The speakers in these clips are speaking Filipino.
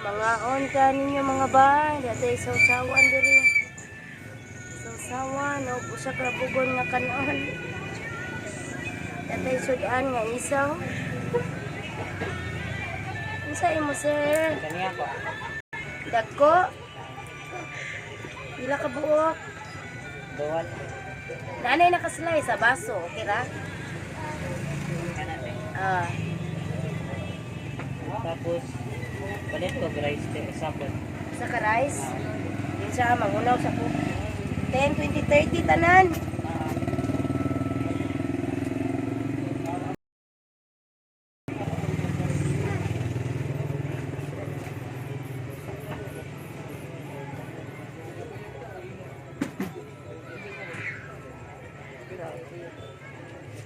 Mga on ka ninyo mga bay. Dati sausawan diri. Sausawan. O po sa krabugon nga kanon. Dati sudan nga isaw. Ano sa imo sir? Kaniya ko. Dako. Pila ka buok. Duwan. Nanay nakaslay sa baso. Okay ra? Kanan. Ah. Tapos, palit ko rice te sabon. Sa ka rice. Yun siya, mangunaw sa po. 10, 20, 30 tanan.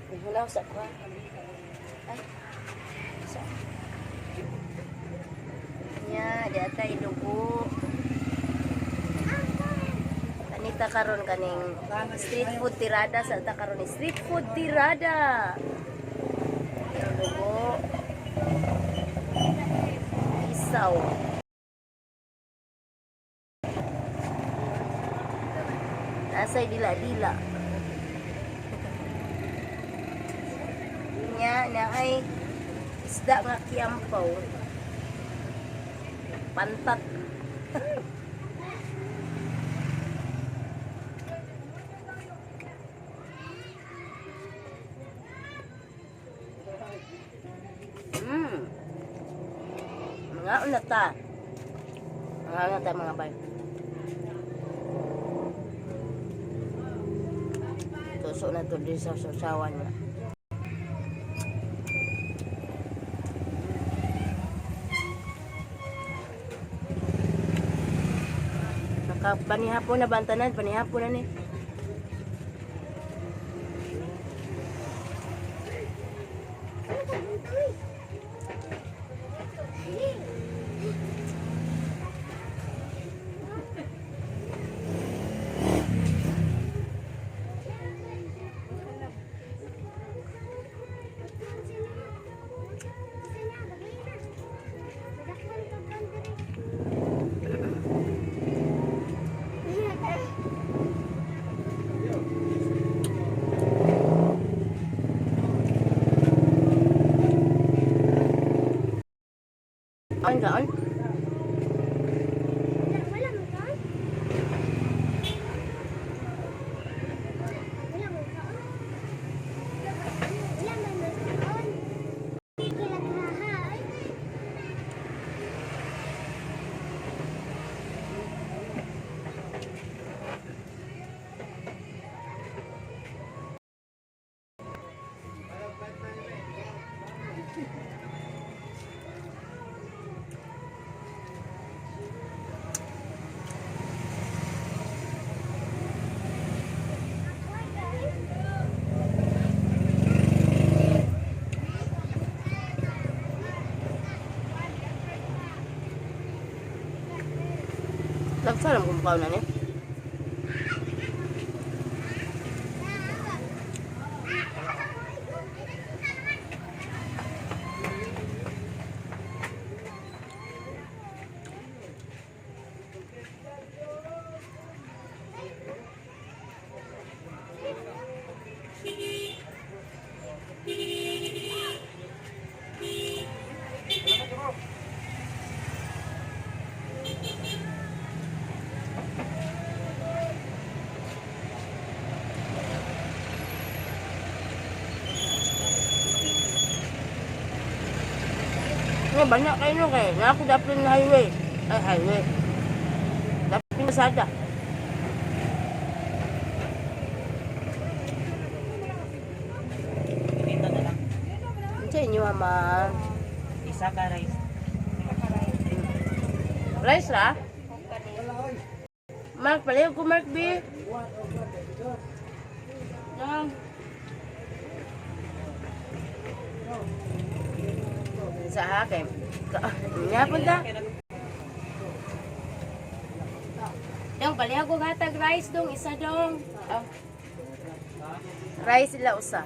Mangunaw sa po. Ay. Sa. Nya, di atay dugo. Kanita karon kaning street food tirada sa ta karon ni street food tirada. Dugo. Isaw. Nasay dila-dila. Nya na ay isda nga kiampaw. Pantat. Mga unata. Mga unata mga bay. Tusok na to din sa susawan niya. Panihapon na bantanan, panihapon na ni. On ka on? Lagsa lang kung pao na ni. Nga banyak kayo nung kayo. Nga ako dapat na highway. Ay, highway. Dapat na sada. Dito na lang. Ano sa inyo, ama? Isa ka rice. Rice ra? Mark, palayo ko Mark B. Yang. Sa akin. Nga punta. Yang palayo ko hatag rice dong. Isa dong. Oh. Rice sila usa.